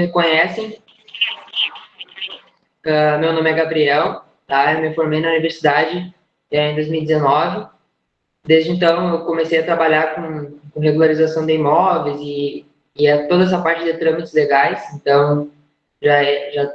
me conhecem, meu nome é Gabriel, tá? Eu me formei na universidade em 2019. Desde então, eu comecei a trabalhar com regularização de imóveis e toda essa parte de trâmites legais. Então, já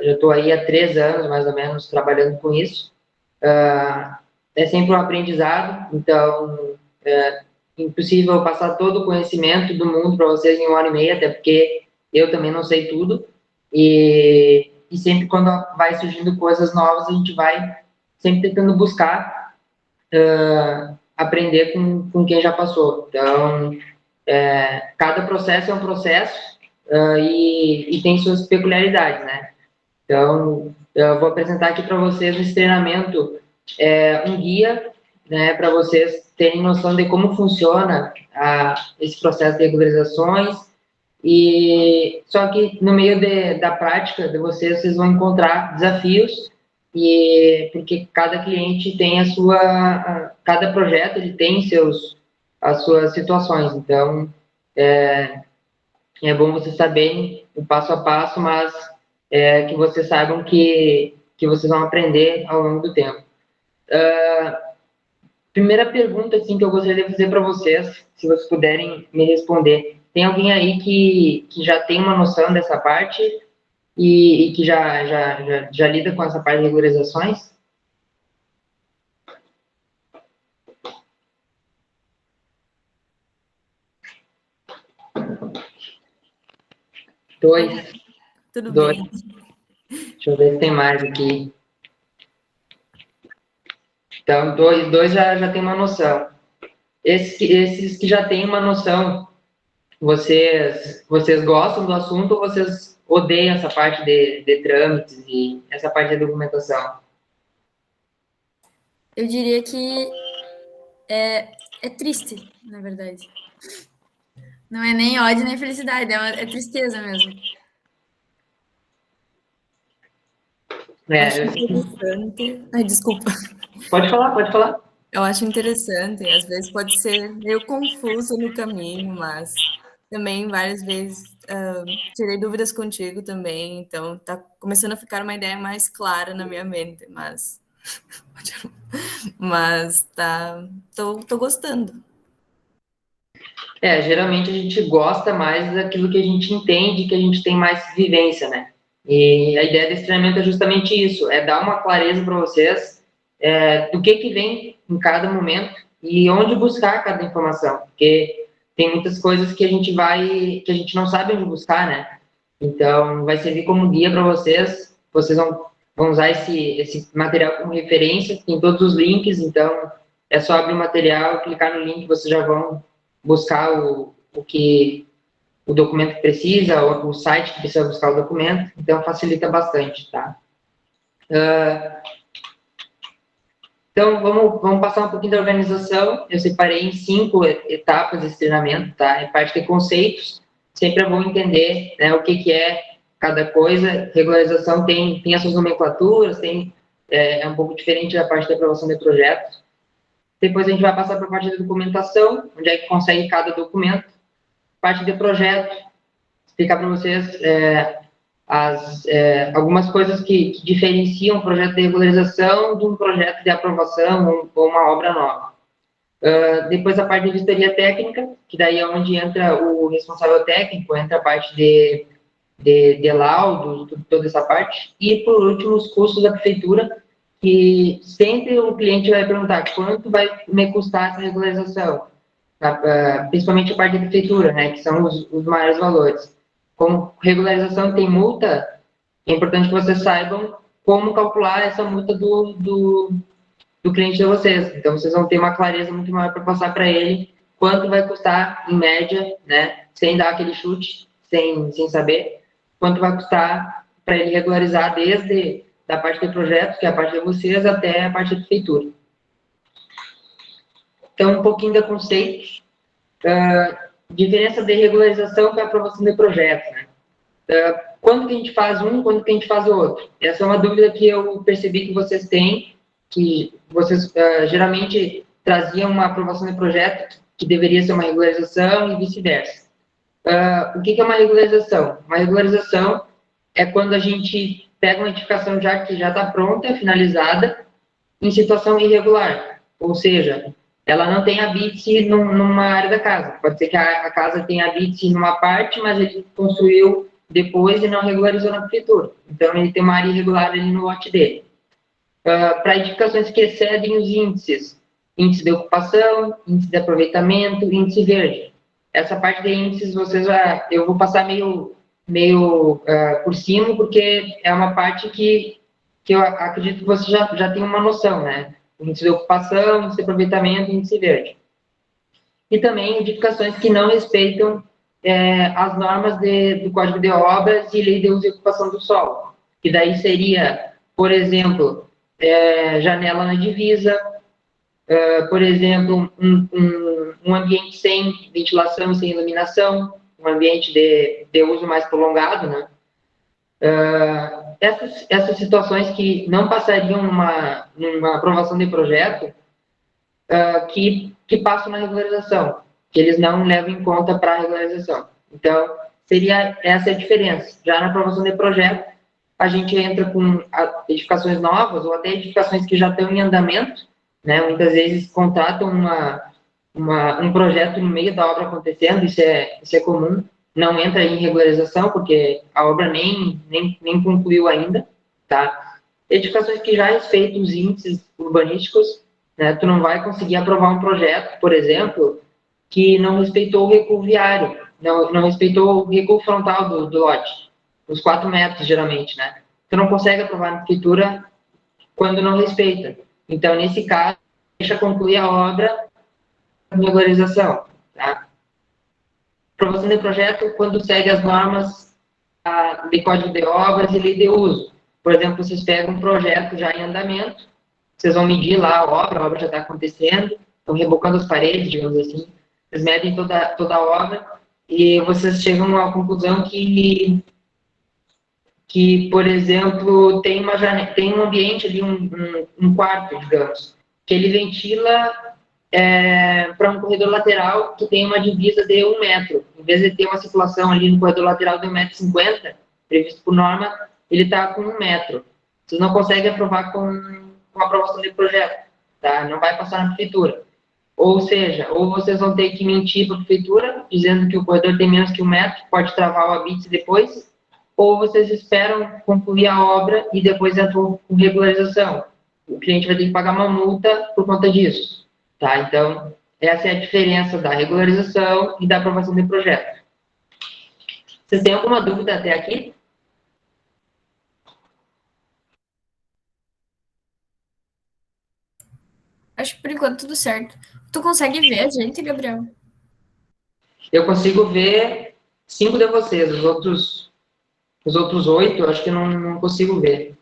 estou aí há 3 anos, mais ou menos, trabalhando com isso. É sempre um aprendizado, então é impossível passar todo o conhecimento do mundo para vocês em 1 hora e meia, até porque eu também não sei tudo. E sempre quando vai surgindo coisas novas, a gente vai sempre tentando buscar aprender com quem já passou. Então, cada processo é um processo e tem suas peculiaridades, né? Então, eu vou apresentar aqui para vocês esse treinamento, um guia, né, para vocês terem noção de como funciona esse processo de regularizações. E só que no meio da prática de vocês vão encontrar desafios, e porque cada cliente tem cada projeto ele tem as suas situações. Então é bom vocês saberem o passo a passo, mas que vocês saibam que vocês vão aprender ao longo do tempo. Primeira pergunta assim, que eu gostaria de fazer para vocês, se vocês puderem me responder. Tem alguém aí que já tem uma noção dessa parte e que já lida com essa parte de regularizações? Dois. Tudo Dois. bem. Deixa eu ver se tem mais aqui. Então, dois já tem uma noção. Esses que já têm uma noção, vocês gostam do assunto ou vocês odeiam essa parte de trâmites e essa parte de documentação? Eu diria que é triste, na verdade. Não é nem ódio nem felicidade, é tristeza mesmo. Acho interessante. Ai, desculpa. Pode falar. Eu acho interessante, às vezes pode ser meio confuso no caminho, mas também várias vezes tirei dúvidas contigo também, então tá começando a ficar uma ideia mais clara na minha mente, mas tô gostando. Geralmente a gente gosta mais daquilo que a gente entende, que a gente tem mais vivência, né? E a ideia desse treinamento é justamente isso, é dar uma clareza para vocês do que vem em cada momento e onde buscar cada informação, porque tem muitas coisas que a gente não sabe onde buscar, né? Então, vai servir como guia para vocês vão usar esse material como referência, tem todos os links, então é só abrir o material, clicar no link, vocês já vão buscar o documento que precisa, ou o site que precisa buscar o documento, então facilita bastante, tá? Então, vamos passar um pouquinho da organização. Eu separei em 5 etapas esse treinamento, tá? É parte de conceitos, sempre é bom entender, né, o que é cada coisa. Regularização tem as suas nomenclaturas, é um pouco diferente da parte da aprovação de projetos. Depois a gente vai passar para a parte da documentação, onde é que consegue cada documento. Parte de projeto, explicar para vocês algumas coisas que diferenciam um projeto de regularização de um projeto de aprovação ou uma obra nova. Depois a parte de vistoria técnica, que daí é onde entra o responsável técnico, entra a parte de laudo, toda essa parte. E, por último, os custos da prefeitura, que sempre o cliente vai perguntar quanto vai me custar essa regularização, principalmente a parte da prefeitura, né, que são os maiores valores. Como regularização tem multa, é importante que vocês saibam como calcular essa multa do cliente de vocês. Então, vocês vão ter uma clareza muito maior para passar para ele quanto vai custar, em média, né, sem dar aquele chute, sem saber, quanto vai custar para ele regularizar desde da parte de projetos, que é a parte de vocês, até a parte da prefeitura. Então, um pouquinho de conceitos. Diferença de regularização para aprovação de projetos, né? Quando que a gente faz um, quando que a gente faz o outro? Essa é uma dúvida que eu percebi que vocês têm, que vocês geralmente traziam uma aprovação de projeto que deveria ser uma regularização e vice-versa. O que é uma regularização? Uma regularização é quando a gente pega uma edificação que já está pronta, finalizada, em situação irregular. Ou seja, ela não tem habite numa área da casa. Pode ser que a casa tenha habite numa parte, mas ele construiu depois e não regularizou na prefeitura. Então, ele tem uma área irregular ali no lote dele. Para edificações que excedem os índices, índice de ocupação, índice de aproveitamento, índice verde. Essa parte de índices, eu vou passar meio por cima, porque é uma parte que eu acredito que você já tem uma noção, né? Índice de ocupação, índice de aproveitamento, índice verde. E também edificações que não respeitam as normas do Código de Obras e Lei de Uso e Ocupação do Solo. Que daí seria, por exemplo, janela na divisa, por exemplo, um ambiente sem ventilação e sem iluminação, um ambiente de uso mais prolongado, né? Essas situações que não passariam numa aprovação de projeto, que passam na regularização, que eles não levam em conta para a regularização. Então, seria essa a diferença. Já na aprovação de projeto, a gente entra com edificações novas ou até edificações que já estão em andamento, né? Muitas vezes contratam um projeto no meio da obra acontecendo, isso é comum, não entra em regularização, porque a obra nem concluiu ainda, tá? Edificações que já respeitam os índices urbanísticos, né? Tu não vai conseguir aprovar um projeto, por exemplo, que não respeitou o recuo viário, não respeitou o recuo frontal do lote, os 4 metros, geralmente, né? Tu não consegue aprovar na prefeitura quando não respeita. Então, nesse caso, deixa concluir a obra com regularização, tá? Aprovação de projeto quando segue as normas de Código de Obras e Lei de Uso. Por exemplo, vocês pegam um projeto já em andamento, vocês vão medir lá a obra já está acontecendo, estão rebocando as paredes, digamos assim, vocês medem toda a obra e vocês chegam à conclusão que por exemplo, tem um ambiente ali, um quarto, digamos, que ele ventila para um corredor lateral que tem uma divisa de 1 metro. Em vez de ter uma circulação ali no corredor lateral de 1,50 m, previsto por norma, ele está com 1 metro. Vocês não conseguem aprovar com aprovação de projeto, tá? Não vai passar na prefeitura. Ou seja, ou vocês vão ter que mentir para a prefeitura, dizendo que o corredor tem menos que 1 metro, pode travar o habite depois, ou vocês esperam concluir a obra e depois entram com regularização. O cliente vai ter que pagar uma multa por conta disso, tá? Então, essa é a diferença da regularização e da aprovação de projeto. Vocês têm alguma dúvida até aqui? Acho que por enquanto tudo certo. Tu consegue ver a gente, Gabriel? Eu consigo ver 5 de vocês, os outros 8, eu acho que não consigo ver.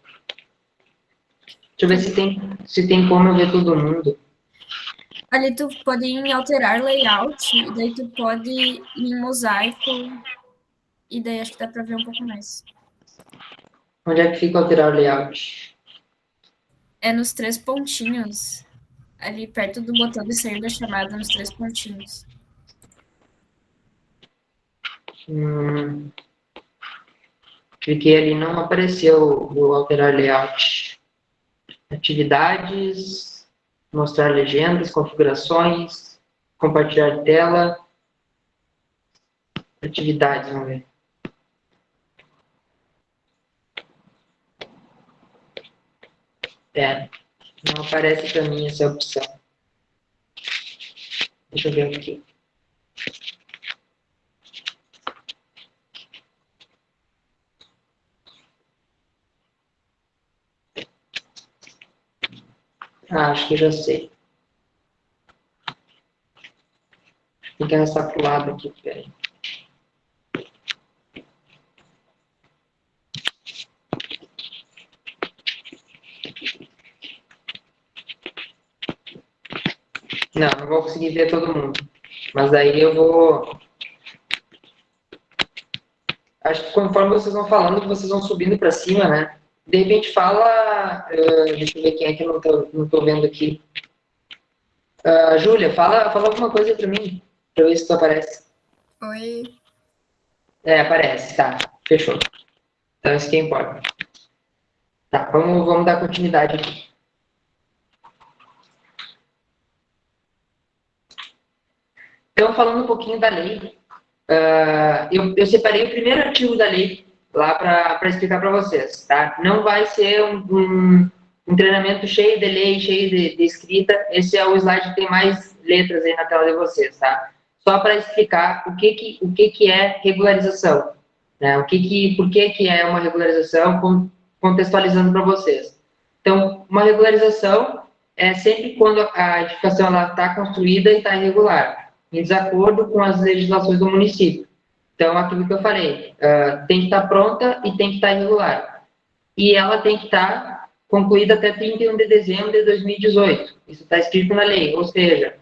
Deixa eu ver se tem como eu ver todo mundo. Ali tu pode ir em alterar layout, e daí tu pode ir em mosaico, e daí acho que dá para ver um pouco mais. Onde é que fica alterar o layout? É nos 3 pontinhos, ali perto do botão de sair da chamada, nos 3 pontinhos. Cliquei ali, não apareceu o alterar layout. Atividades, mostrar legendas, configurações, compartilhar tela, atividades, vamos ver. Não aparece para mim essa opção. Deixa eu ver aqui. Acho que já sei. Tem que arrastar para o lado aqui, peraí. Não vou conseguir ver todo mundo. Mas aí eu vou... Acho que conforme vocês vão falando, vocês vão subindo para cima, né? De repente fala... deixa eu ver quem é que eu não tô vendo aqui. Júlia, fala alguma coisa para mim, para ver se tu aparece. Oi. Aparece, tá. Fechou. Então, isso que importa. Tá, vamos dar continuidade aqui. Então, falando um pouquinho da lei, eu separei o primeiro artigo da lei lá para explicar para vocês, tá? Não vai ser um treinamento cheio de lei, cheio de escrita. Esse é o slide que tem mais letras aí na tela de vocês, tá? Só para explicar o que é regularização, né? Por que é uma regularização, contextualizando para vocês. Então, uma regularização é sempre quando a edificação está construída e está irregular, em desacordo com as legislações do município. Então, aquilo que eu falei, tem que estar pronta e tem que estar irregular. E ela tem que estar concluída até 31 de dezembro de 2018. Isso está escrito na lei, ou seja,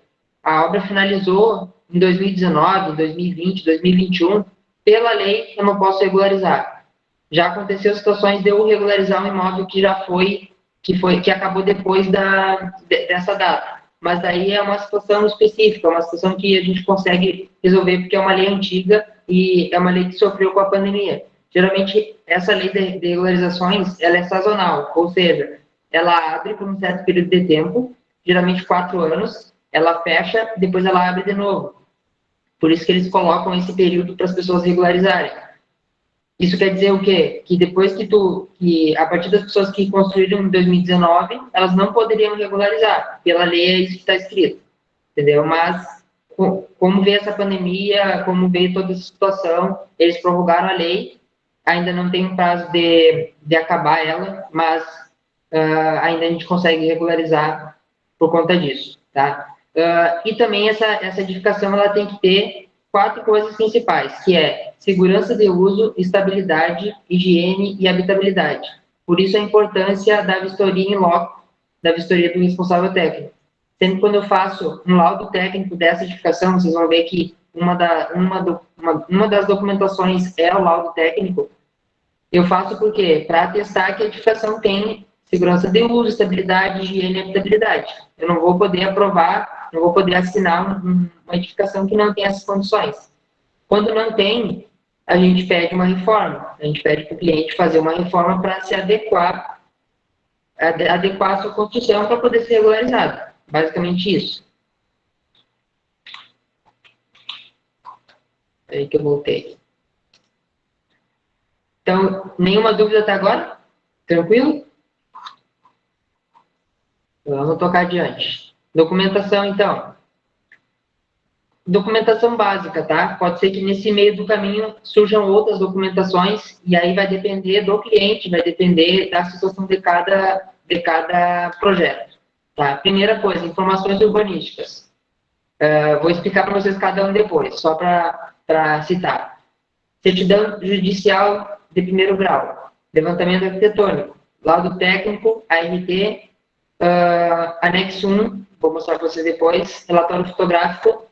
a obra finalizou em 2019, 2020, 2021, pela lei eu não posso regularizar. Já aconteceu situações de eu regularizar um imóvel que já que acabou depois dessa data. Mas daí é uma situação específica, uma situação que a gente consegue resolver porque é uma lei antiga e é uma lei que sofreu com a pandemia. Geralmente, essa lei de regularizações, ela é sazonal, ou seja, ela abre por um certo período de tempo, geralmente 4 anos, ela fecha, depois ela abre de novo. Por isso que eles colocam esse período para as pessoas regularizarem. Isso quer dizer o quê? Que depois que a partir das pessoas que construíram em 2019, elas não poderiam regularizar. Pela lei é isso que está escrito, entendeu? Mas como veio essa pandemia, como veio toda essa situação, eles prorrogaram a lei. Ainda não tem um prazo de acabar ela, mas ainda a gente consegue regularizar por conta disso, tá? E também essa edificação ela tem que ter 4 coisas principais, que é segurança de uso, estabilidade, higiene e habitabilidade. Por isso a importância da vistoria em loco, da vistoria do responsável técnico. Sempre quando eu faço um laudo técnico dessa edificação, vocês vão ver que uma das documentações é o laudo técnico. Eu faço por quê? Para atestar que a edificação tem segurança de uso, estabilidade, higiene e habitabilidade. Eu não vou poder aprovar, não vou poder assinar uma edificação que não tem essas condições. Quando não tem, a gente pede uma reforma. A gente pede para o cliente fazer uma reforma para se adequar a sua construção para poder ser regularizado. Basicamente isso. Aí que eu voltei. Então, nenhuma dúvida até agora? Tranquilo? Vamos tocar adiante. Documentação, então. Documentação básica, tá? Pode ser que nesse meio do caminho surjam outras documentações e aí vai depender do cliente, vai depender da situação de cada projeto. Tá? Primeira coisa, informações urbanísticas. Vou explicar para vocês cada um depois, só para citar. Certidão judicial de primeiro grau, levantamento arquitetônico, laudo técnico, ART, anexo 1, vou mostrar para vocês depois, relatório fotográfico,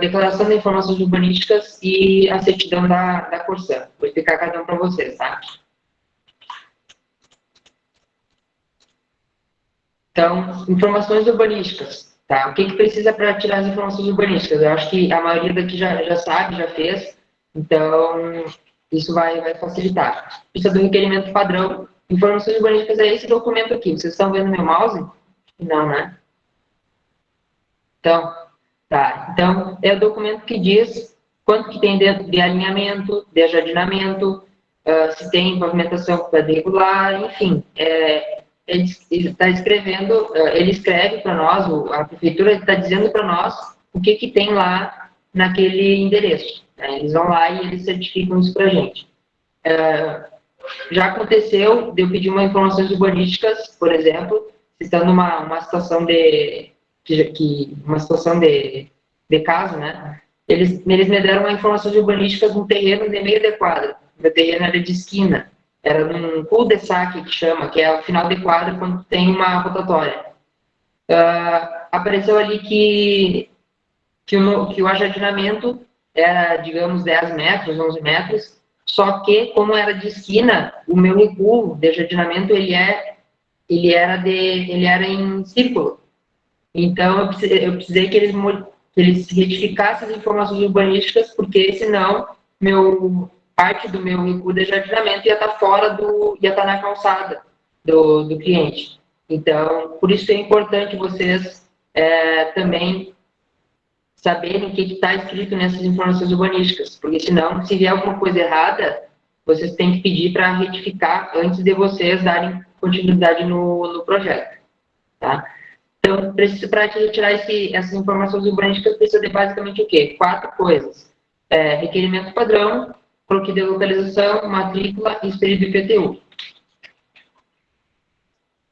declaração de informações urbanísticas e a certidão da Corsã. Vou explicar cada um para vocês, tá? Então, informações urbanísticas, tá? O que precisa para tirar as informações urbanísticas? Eu acho que a maioria daqui já sabe, já fez, então isso vai facilitar. Precisa do requerimento padrão. Informações urbanísticas é esse documento aqui. Vocês estão vendo meu mouse? Não, né? Então, tá. Então, é o documento que diz quanto que tem de alinhamento, de ajardinamento, se tem pavimentação irregular, enfim. Ele está escrevendo, ele escreve para nós, a prefeitura está dizendo para nós o que tem lá naquele endereço. Né? Eles vão lá e eles certificam isso para a gente. Já aconteceu de eu pedir uma informações urbanísticas, por exemplo, estando numa situação uma situação de caso, né? Eles me deram uma informações urbanísticas num terreno de meio de quadra. Meu terreno era de esquina. Era num cul-de-sac que chama, que é o final de quadra quando tem uma rotatória. Apareceu ali que o ajardinamento era, digamos, 10 metros, 11 metros, só que, como era de esquina, o meu recuo de ajardinamento, ele era em círculo. Então, eu precisei que eles retificassem as informações urbanísticas, porque senão parte do meu recuo de jardineamento ia estar fora ia estar na calçada do cliente. Então, por isso é importante vocês também saberem o que está escrito nessas informações urbanísticas, porque senão, se vier alguma coisa errada, vocês têm que pedir para retificar antes de vocês darem continuidade no projeto, tá? Então, para retirar essas informações urbanísticas, precisa de basicamente o quê? 4 coisas. Requerimento padrão, croquis de localização, matrícula e expedido IPTU.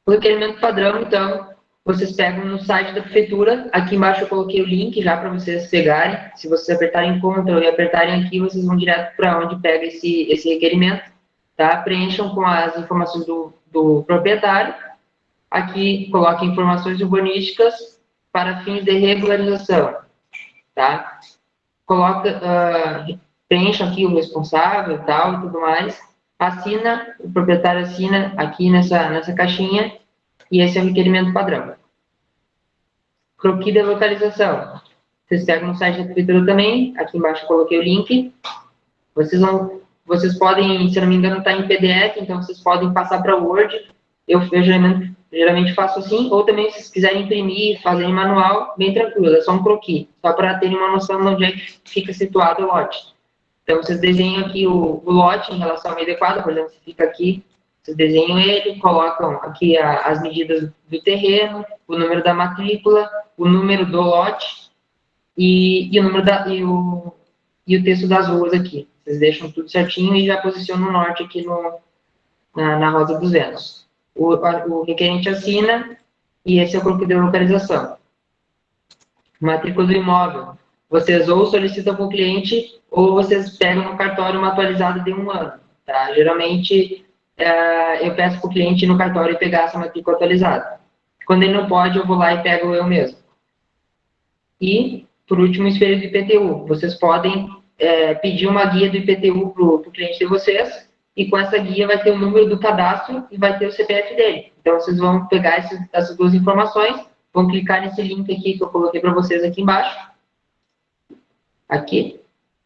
O requerimento padrão, então, vocês pegam no site da prefeitura, aqui embaixo eu coloquei o link já para vocês pegarem, se vocês apertarem Ctrl e apertarem aqui, vocês vão direto para onde pega esse requerimento, tá? Preencham com as informações do proprietário, aqui coloquem informações urbanísticas para fins de regularização, tá? Preencha aqui o responsável e tal e tudo mais, assina, o proprietário assina aqui nessa caixinha, e esse é o requerimento padrão. Croquis da localização. Vocês pegam no site da prefeitura também, aqui embaixo eu coloquei o link. Vocês podem, se não me engano, está em PDF, então vocês podem passar para Word. Eu geralmente faço assim, ou também se vocês quiserem imprimir, fazer em manual, bem tranquilo, é só um croquis, só para terem uma noção de onde é que fica situado o lote. Então, vocês desenham aqui o lote em relação ao meio adequado, por exemplo, se fica aqui, vocês desenham ele, colocam aqui as medidas do terreno, o número da matrícula, o número do lote e o texto das ruas aqui. Vocês deixam tudo certinho e já posicionam o norte aqui na Rosa dos Ventos. O requerente assina e esse é o croquis de localização. Matrícula do imóvel. Vocês ou solicitam para o cliente ou vocês pegam no cartório uma atualizada de 1 ano. Tá? Geralmente, eu peço para o cliente ir no cartório e pegar essa matrícula atualizada. Quando ele não pode, eu vou lá e pego eu mesmo. E, por último, o espelho do IPTU. Vocês podem pedir uma guia do IPTU para o cliente de vocês, e com essa guia vai ter o número do cadastro e vai ter o CPF dele. Então, vocês vão pegar essas 2 informações, vão clicar nesse link aqui que eu coloquei para vocês aqui embaixo, aqui,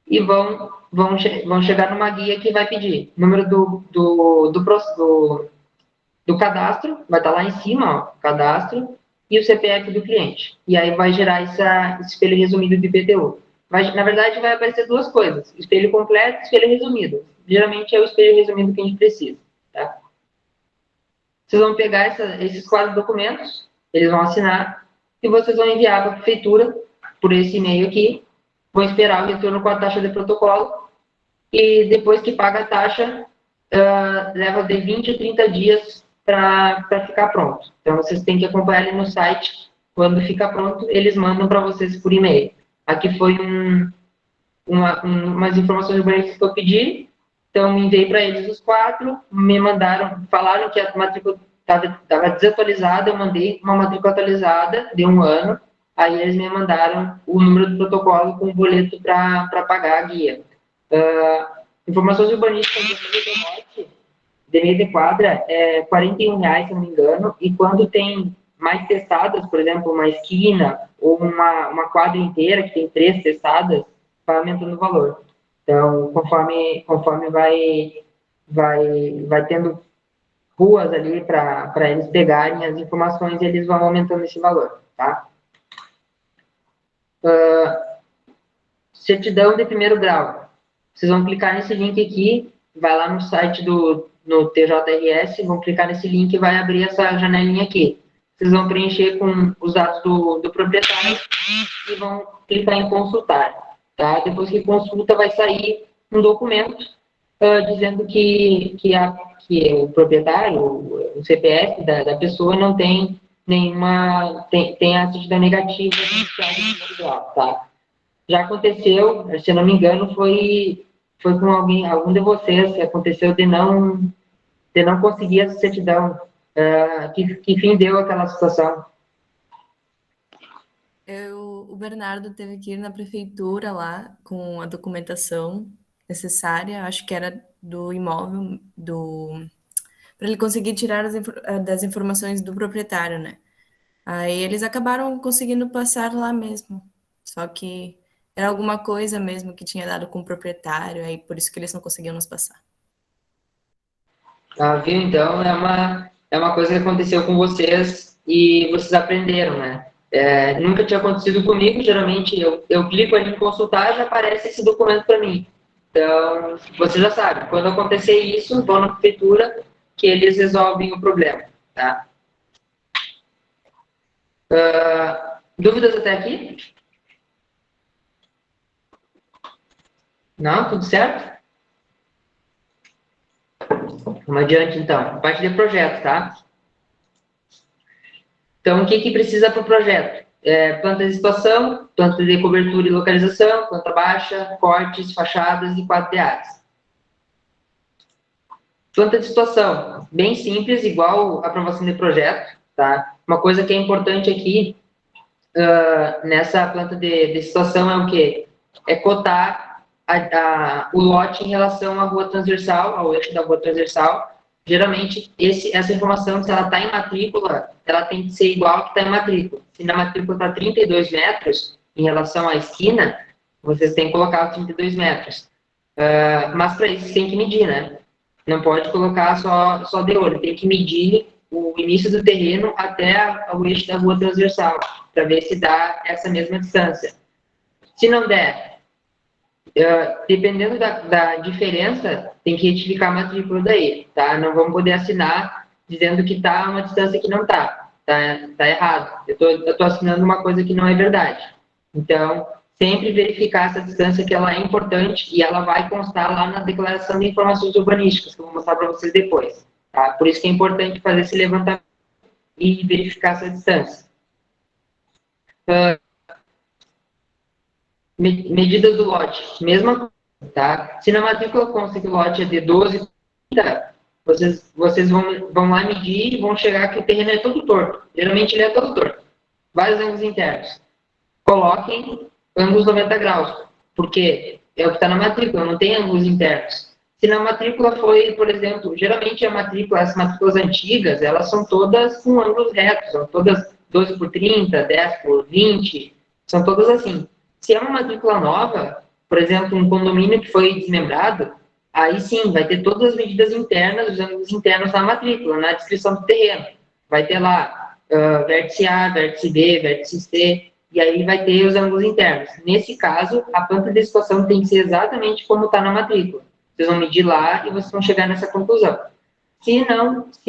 e vão chegar numa guia que vai pedir número do cadastro, vai estar lá em cima, ó, cadastro, e o CPF do cliente. E aí vai gerar esse espelho resumido do IPTU. Na verdade, vai aparecer 2 coisas, espelho completo e espelho resumido. Geralmente é o espelho resumido que a gente precisa. Tá? Vocês vão pegar esses 4 documentos, eles vão assinar, e vocês vão enviar para a prefeitura, por esse e-mail aqui, vão esperar o retorno com a taxa de protocolo, e depois que paga a taxa, leva de 20 a 30 dias para ficar pronto. Então, vocês têm que acompanhar ali no site. Quando fica pronto, eles mandam para vocês por e-mail. Aqui foi umas informações urbanísticas que eu pedi. Então, me enviei para eles os 4, me mandaram, falaram que a matrícula estava desatualizada, eu mandei uma matrícula atualizada de 1 ano, aí eles me mandaram o número do protocolo com o boleto para pagar a guia. Informações urbanísticas do norte, de meia de quadra, é R$41, se não me engano, e quando tem mais testadas, por exemplo, uma esquina ou uma quadra inteira, que tem 3 testadas, vai aumentando o valor. Então, conforme vai tendo ruas ali para eles pegarem as informações, eles vão aumentando esse valor, tá? Certidão de primeiro grau. Vocês vão clicar nesse link aqui, vai lá no site no TJRS, vão clicar nesse link e vai abrir essa janelinha aqui. Vocês vão preencher com os dados do proprietário e vão clicar em consultar. Tá? Depois que consulta, vai sair um documento dizendo que o proprietário, o CPF da pessoa não tem nenhuma, tem a certidão negativa inicial de primeiro grau, tá? Já aconteceu, se eu não me engano, foi com algum de vocês que aconteceu de não conseguir essa certidão. Que fim deu aquela situação? O Bernardo teve que ir na prefeitura lá com a documentação necessária, acho que era do imóvel, para ele conseguir tirar das informações do proprietário, né? Aí eles acabaram conseguindo passar lá mesmo. Só que era alguma coisa mesmo que tinha dado com o proprietário, aí por isso que eles não conseguiam nos passar. Tá, viu? Então, é uma coisa que aconteceu com vocês e vocês aprenderam, né? Nunca tinha acontecido comigo, geralmente eu clico ali em consultar, já aparece esse documento para mim. Então, você já sabe, quando acontecer isso, vão na prefeitura que eles resolvem o problema, tá? Dúvidas até aqui? Não? Tudo certo? Vamos adiante, então. Parte de projeto, tá? Então, o que precisa para o projeto? Planta de situação, planta de cobertura e localização, planta baixa, cortes, fachadas e quadro de áreas. Planta de situação, bem simples, igual a aprovação de projeto, tá? Uma coisa que é importante aqui, nessa planta de situação é o quê? É cotar o lote em relação à rua transversal, ao eixo da rua transversal. Geralmente, essa informação, se ela está em matrícula, ela tem que ser igual ao que está em matrícula. Se na matrícula está 32 metros em relação à esquina, vocês têm que colocar os 32 metros. Mas para isso, tem que medir, né? Não pode colocar só de olho, tem que medir o início do terreno até o eixo da rua transversal, para ver se dá essa mesma distância. Se não der, dependendo da diferença, tem que retificar a matrícula daí, tá? Não vamos poder assinar dizendo que está uma distância que não está, tá errado. Eu tô assinando uma coisa que não é verdade. Então, sempre verificar essa distância, que ela é importante e ela vai constar lá na declaração de informações urbanísticas, que eu vou mostrar para vocês depois, tá? Por isso que é importante fazer esse levantamento e verificar essa distância. Medidas do lote, mesma coisa, tá? Se na matrícula consta que o lote é de 12, vocês vão lá medir e vão chegar que o terreno é todo torto. Geralmente ele é todo torto. Vários ângulos internos. Coloquem ângulos 90 graus, porque é o que está na matrícula, não tem ângulos internos. Se na matrícula foi, por exemplo, geralmente as matrículas antigas, elas são todas com ângulos retos, são todas 12 por 30, 10 por 20, são todas assim. Se é uma matrícula nova, por exemplo, um condomínio que foi desmembrado, aí sim, vai ter todas as medidas internas, os ângulos internos na matrícula, na descrição do terreno. Vai ter lá vértice A, vértice B, vértice C, e aí vai ter os ângulos internos. Nesse caso, a planta de situação tem que ser exatamente como está na matrícula. Vocês vão medir lá e vocês vão chegar nessa conclusão. Se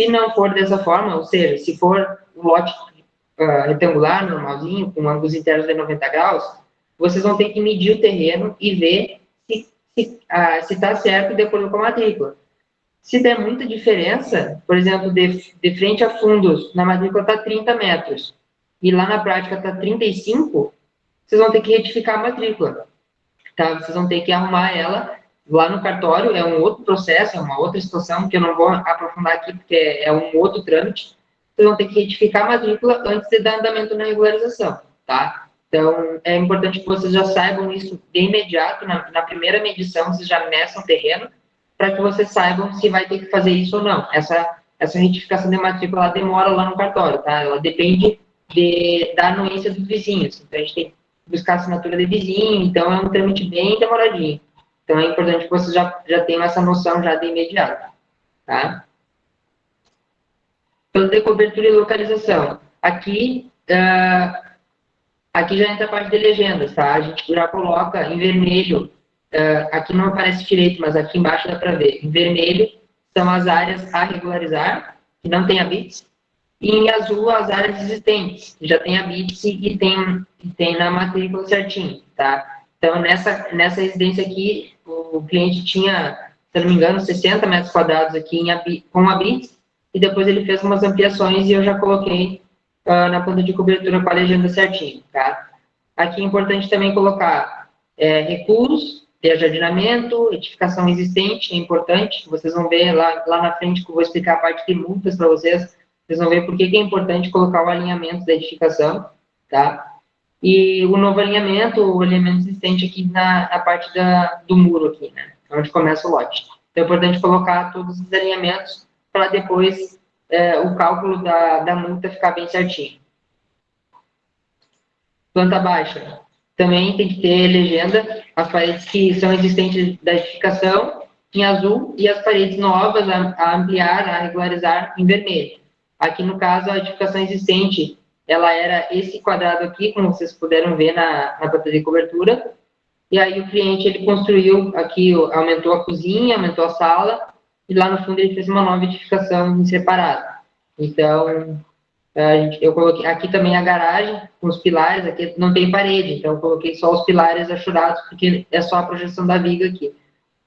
não for dessa forma, ou seja, se for um lote retangular, normalzinho, com ângulos internos de 90 graus, vocês vão ter que medir o terreno e ver se está certo de acordo com a matrícula. Se der muita diferença, por exemplo, de frente a fundos, na matrícula está 30 metros, e lá na prática está 35, vocês vão ter que retificar a matrícula. Tá? Vocês vão ter que arrumar ela lá no cartório, é um outro processo, é uma outra situação que eu não vou aprofundar aqui, porque é um outro trâmite. Vocês vão ter que retificar a matrícula antes de dar andamento na regularização, tá? Então, é importante que vocês já saibam isso de imediato, na primeira medição, vocês já meçam o terreno, para que vocês saibam se vai ter que fazer isso ou não. Essa retificação de matrícula, ela demora lá no cartório, tá? Ela depende da anuência dos vizinhos. Então, a gente tem que buscar assinatura de vizinho, então é um trâmite bem demoradinho. Então, é importante que vocês já tenham essa noção já de imediato, tá? Plano de cobertura e localização. Aqui já entra a parte de legendas, tá? A gente já coloca em vermelho, aqui não aparece direito, mas aqui embaixo dá para ver. Em vermelho são as áreas a regularizar, que não tem habites, e em azul as áreas existentes, que já tem habites e tem na matrícula certinho, tá? Então, nessa residência aqui, o cliente tinha, se não me engano, 60 metros quadrados aqui com habites, e depois ele fez umas ampliações e eu já coloquei na planta de cobertura com a legenda certinho, tá? Aqui é importante também colocar recuos, de ajardinamento, edificação existente, é importante, vocês vão ver lá na frente, que eu vou explicar a parte de multas para vocês vão ver por que é importante colocar o alinhamento da edificação, tá? E o novo alinhamento, o alinhamento existente aqui na parte do muro aqui, né? Onde começa o lote. Então, é importante colocar todos os alinhamentos para depois o cálculo da multa ficar bem certinho. Planta baixa. também tem que ter legenda, as paredes que são existentes da edificação em azul e as paredes novas a ampliar, a regularizar em vermelho. Aqui, no caso, a edificação existente, ela era esse quadrado aqui, como vocês puderam ver na planta de cobertura, e aí o cliente, ele construiu aqui, aumentou a cozinha, aumentou a sala, e lá no fundo ele fez uma nova edificação em separado. Então, eu coloquei aqui também a garagem, com os pilares, aqui não tem parede, então eu coloquei só os pilares achurados, porque é só a projeção da viga aqui.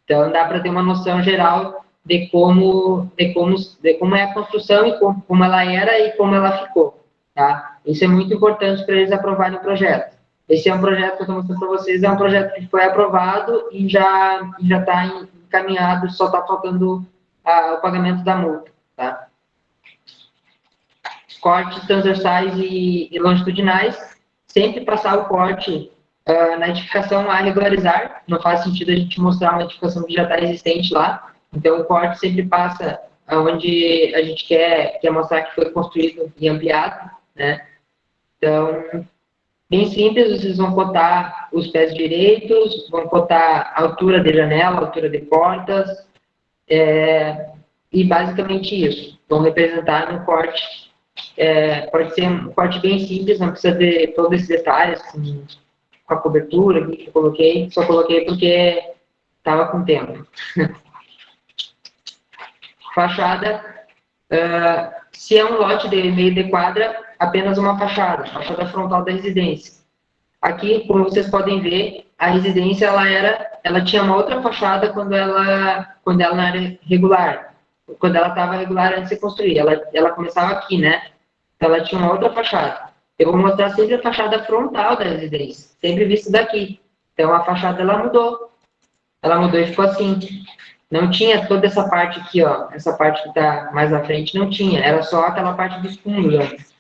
Então, dá para ter uma noção geral de como é a construção e como ela era e como ela ficou, tá? Isso é muito importante para eles aprovarem o projeto. Esse é um projeto que eu estou mostrando para vocês, é um projeto que foi aprovado e já está encaminhado, só está faltando o pagamento da multa, tá? Cortes transversais e longitudinais, sempre passar o corte na edificação a regularizar, não faz sentido a gente mostrar uma edificação que já está existente lá, então o corte sempre passa onde a gente quer mostrar que foi construído e ampliado, né? Então, bem simples, vocês vão cotar os pés direitos, vão cotar a altura de janela, a altura de portas, e basicamente isso, vão representar no corte. Pode ser um corte bem simples, não precisa ter todos esses detalhes, com a cobertura aqui que eu coloquei, só coloquei porque estava com tempo. Fachada, se é um lote de meio de quadra, apenas uma fachada frontal da residência. Aqui, como vocês podem ver, a residência ela tinha uma outra fachada quando ela não era regular. Quando ela estava regular antes de construir, ela começava aqui, né? Então, ela tinha uma outra fachada. Eu vou mostrar sempre a fachada frontal da residência, sempre visto daqui. Então, a fachada, ela mudou e ficou assim. Não tinha toda essa parte aqui, ó, essa parte que está mais à frente, não tinha. Era só aquela parte dos fundos antes.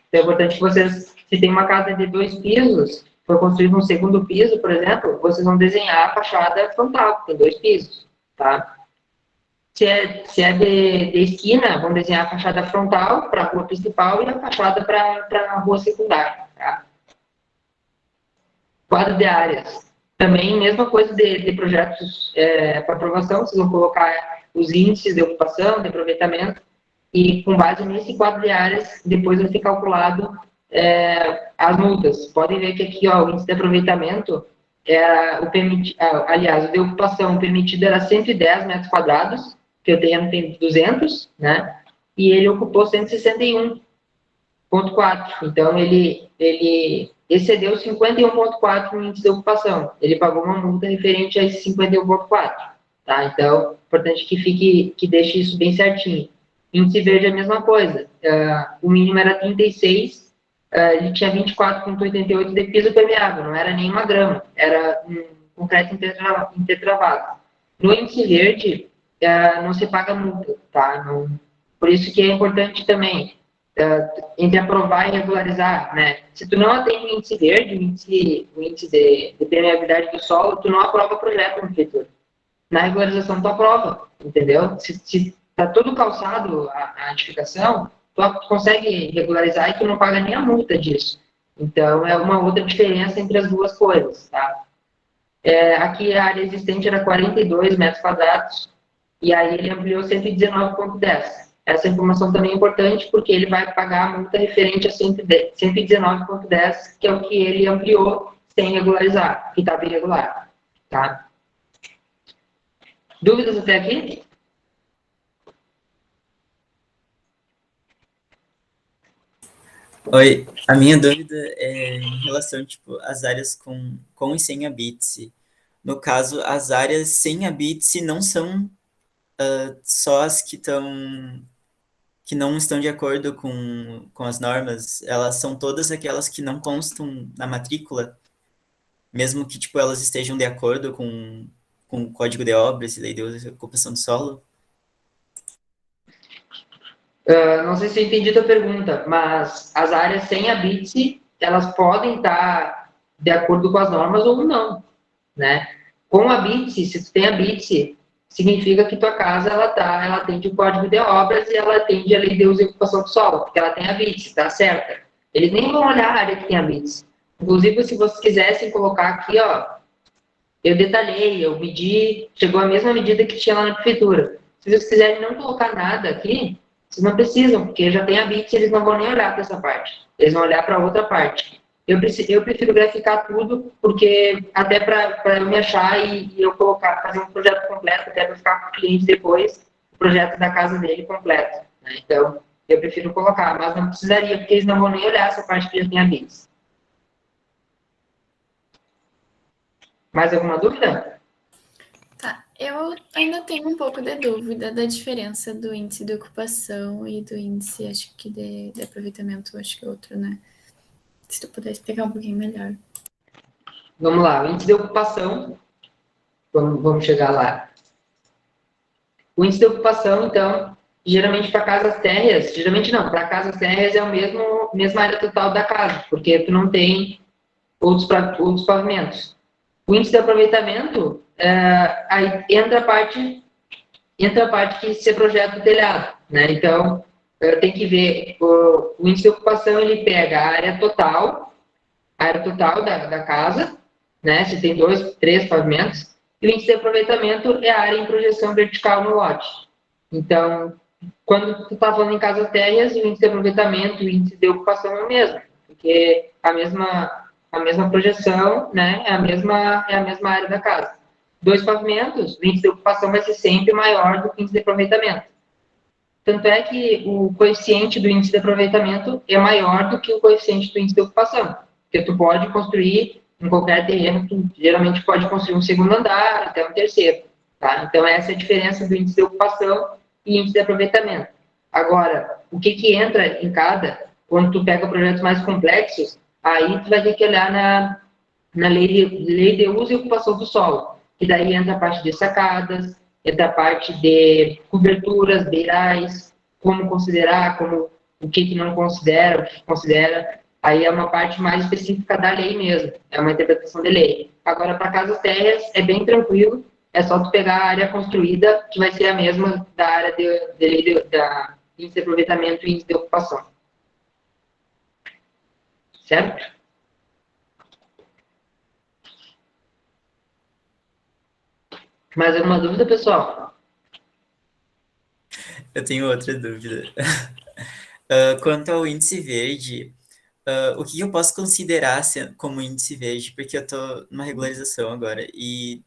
Então, é importante que vocês, se tem uma casa de 2 pisos, for construído um segundo piso, por exemplo, vocês vão desenhar a fachada frontal, que tem 2 pisos, tá? Se é de esquina, vamos desenhar a fachada frontal para a rua principal e a fachada para a rua secundária. Tá? Quadro de áreas. Também, mesma coisa de projetos para aprovação, vocês vão colocar os índices de ocupação, de aproveitamento, e com base nesse quadro de áreas, depois vai ser calculado as multas. Podem ver que aqui, ó, o índice de aproveitamento, aliás, o de ocupação permitido era 110 metros quadrados, que o terreno tem 200, né? E ele ocupou 161,4. Então, ele excedeu 51,4 no índice de ocupação. Ele pagou uma multa referente a esse 51,4. Tá? Então, importante que deixe isso bem certinho. Índice verde é a mesma coisa. O mínimo era 36, ele tinha 24,88 de piso permeável, não era nenhuma grama, era um concreto intertravado. No índice verde, não se paga multa, tá? Por isso que é importante também, entre aprovar e regularizar, né? Se tu não atende o índice verde, o índice de permeabilidade do solo, tu não aprova o projeto no prefeitura. Na regularização tu aprova, entendeu? Se tá todo calçado a edificação, tu consegue regularizar e tu não paga nem a multa disso. Então, é uma outra diferença entre as duas coisas, tá? Aqui a área existente era 42 metros quadrados, e aí ele ampliou 119,10. Essa informação também é importante, porque ele vai pagar a multa referente a 119,10, que é o que ele ampliou sem regularizar, que estava irregular. Tá? Dúvidas até aqui? Oi, a minha dúvida é em relação, tipo, às áreas com e sem habite. No caso, as áreas sem habite não são só as que não estão de acordo com as normas, elas são todas aquelas que não constam na matrícula, mesmo que, tipo, elas estejam de acordo com o Código de Obras e Lei de Ocupação do Solo. Não sei se eu entendi a tua pergunta, mas as áreas sem habite, elas podem estar de acordo com as normas ou não, né? Com habite, se tu tem habite, significa que tua casa ela atende o Código de Obras e ela atende a Lei de Uso e Ocupação do Solo, porque ela tem habite, tá certa. Eles nem vão olhar a área que tem habite. Inclusive, se vocês quisessem colocar aqui, ó, eu detalhei, eu medi, chegou a mesma medida que tinha lá na prefeitura. Se vocês quiserem não colocar nada aqui, vocês não precisam, porque já tem a BITS, eles não vão nem olhar para essa parte. Eles vão olhar para outra parte. Eu prefiro graficar tudo, porque até para eu me achar e eu colocar, fazer um projeto completo, até para ficar com o cliente depois, o projeto da casa dele completo. Né? Então, eu prefiro colocar, mas não precisaria, porque eles não vão nem olhar essa parte que já tem a BITS. Mais alguma dúvida? Tá, eu ainda tenho um pouco de dúvida da diferença do índice de ocupação e do índice, acho que de aproveitamento, acho que é outro, né? Se tu puder explicar um pouquinho melhor. Vamos lá, o índice de ocupação, vamos chegar lá. O índice de ocupação, então, geralmente para casas térreas, geralmente não, para casas térreas é o mesma área total da casa, porque tu não tem outros pavimentos. O índice de aproveitamento, aí entra a parte que se projeta o telhado, né? Então, tem que ver, o índice de ocupação, ele pega a área total da casa, né? Se tem 2, 3 pavimentos, e o índice de aproveitamento é a área em projeção vertical no lote. Então, quando tu está falando em casas térreas, o índice de aproveitamento e o índice de ocupação é o mesmo, porque a mesma projeção, né? É a mesma área da casa. 2 pavimentos, o índice de ocupação vai ser sempre maior do que o índice de aproveitamento. Tanto é que o coeficiente do índice de aproveitamento é maior do que o coeficiente do índice de ocupação. Porque tu pode construir em qualquer terreno, tu geralmente pode construir um segundo andar, até um terceiro. Tá? Então, essa é a diferença do índice de ocupação e índice de aproveitamento. Agora, o que entra em cada, quando tu pega projetos mais complexos, aí tu vai ter que olhar na lei de uso e ocupação do solo, que daí entra a parte de sacadas, entra a parte de coberturas, beirais, como considerar, o que não considera, o que considera. Aí é uma parte mais específica da lei mesmo, é uma interpretação de lei. Agora, para casas térreas, é bem tranquilo, é só tu pegar a área construída, que vai ser a mesma da área de lei da índice de aproveitamento e índice de ocupação. Certo? Mais alguma dúvida, pessoal? Eu tenho outra dúvida. Quanto ao índice verde, o que eu posso considerar como índice verde? Porque eu tô numa regularização agora, e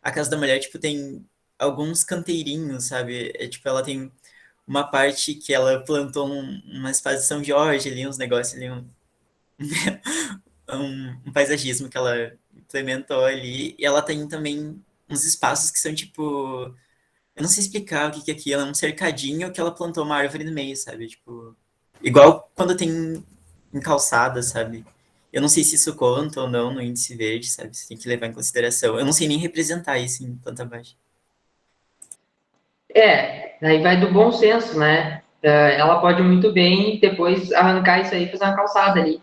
a Casa da Mulher, tipo, tem alguns canteirinhos, sabe? Tipo, ela tem uma parte que ela plantou uma espécie de São Jorge ali, uns negócios ali, um paisagismo que ela implementou ali, e ela tem também uns espaços que são, tipo, eu não sei explicar o que é aquilo, é um cercadinho que ela plantou uma árvore no meio, sabe? Tipo, igual quando tem em calçada, sabe? Eu não sei se isso conta ou não no índice verde, sabe? Você tem que levar em consideração. Eu não sei nem representar isso em planta baixa. Aí vai do bom senso, né? Ela pode muito bem depois arrancar isso aí e fazer uma calçada ali.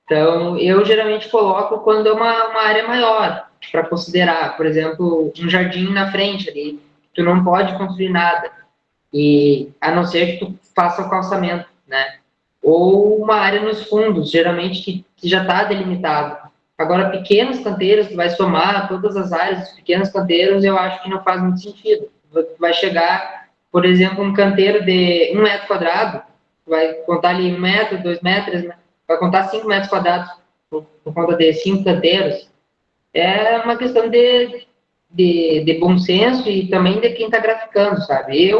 Então, eu geralmente coloco quando é uma área maior, para considerar, por exemplo, um jardim na frente ali, tu não pode construir nada, e a não ser que tu faça o calçamento, né? Ou uma área nos fundos, geralmente que já está delimitado. Agora, pequenos canteiros, tu vai somar todas as áreas dos pequenos canteiros, eu acho que não faz muito sentido. Tu vai chegar, por exemplo, um canteiro de 1 metro quadrado, tu vai contar ali 1 metro, 2 metros, né? Vai contar 5 metros quadrados por conta de 5 canteiros. É uma questão de bom senso e também de quem está graficando, sabe?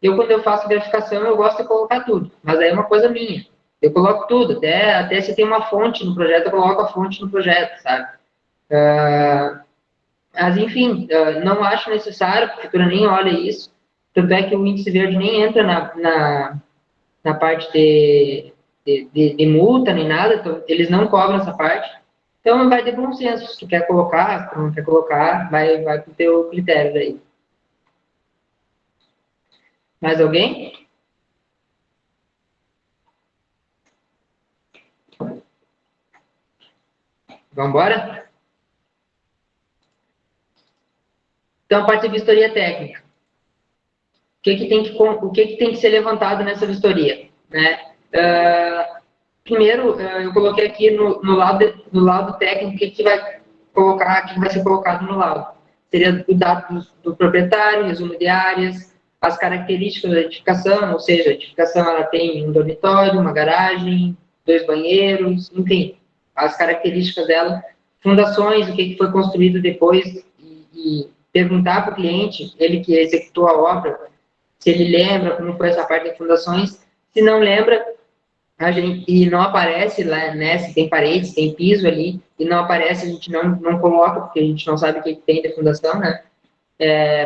Quando eu faço graficação, eu gosto de colocar tudo, mas aí é uma coisa minha. Eu coloco tudo, até se tem uma fonte no projeto, eu coloco a fonte no projeto, sabe? Mas, enfim, não acho necessário, a prefeitura nem olha isso, tanto é que o índice verde nem entra na parte de multa, nem nada, então, eles não cobram essa parte. Então, vai de bom senso, se tu quer colocar, se tu não quer colocar, vai pro teu critério daí. Mais alguém? Vamos embora? Então, a parte de vistoria técnica. O que tem que ser levantado nessa vistoria? Né? Primeiro, eu coloquei aqui no lado técnico, o que vai colocar, que vai ser colocado no laudo. Seria o dado do proprietário, resumo de áreas, as características da edificação, ou seja, a edificação ela tem um dormitório, uma garagem, 2 banheiros, enfim, as características dela, fundações, o que foi construído depois, e perguntar para o cliente, ele que executou a obra, se ele lembra como foi essa parte de fundações. Se não lembra, a gente, e não aparece lá, né, se tem paredes, tem piso ali, e não aparece, a gente não coloca, porque a gente não sabe o que tem de fundação, né?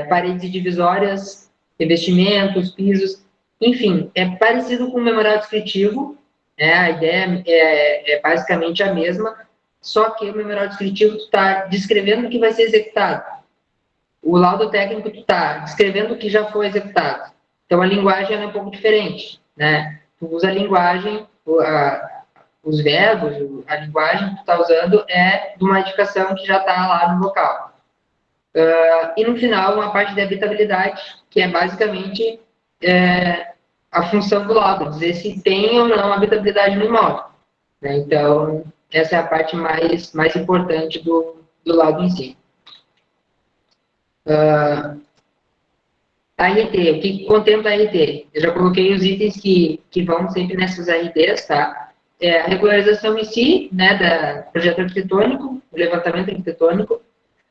Paredes divisórias, revestimentos, pisos, enfim, é parecido com o memorial descritivo, a ideia é basicamente a mesma, só que o memorial descritivo está descrevendo o que vai ser executado. O laudo técnico está descrevendo o que já foi executado. Então, a linguagem é um pouco diferente, né? Tu usa a linguagem, os verbos, a linguagem que tu está usando é de uma edificação que já está lá no local. E no final, uma parte de habitabilidade, que é basicamente a função do laudo, dizer se tem ou não habitabilidade no imóvel, né? Então, essa é a parte mais importante do laudo em si. A RT, o que contempla a RT? Eu já coloquei os itens que vão sempre nessas RTs, tá? A regularização em si, né, do projeto arquitetônico, o levantamento arquitetônico,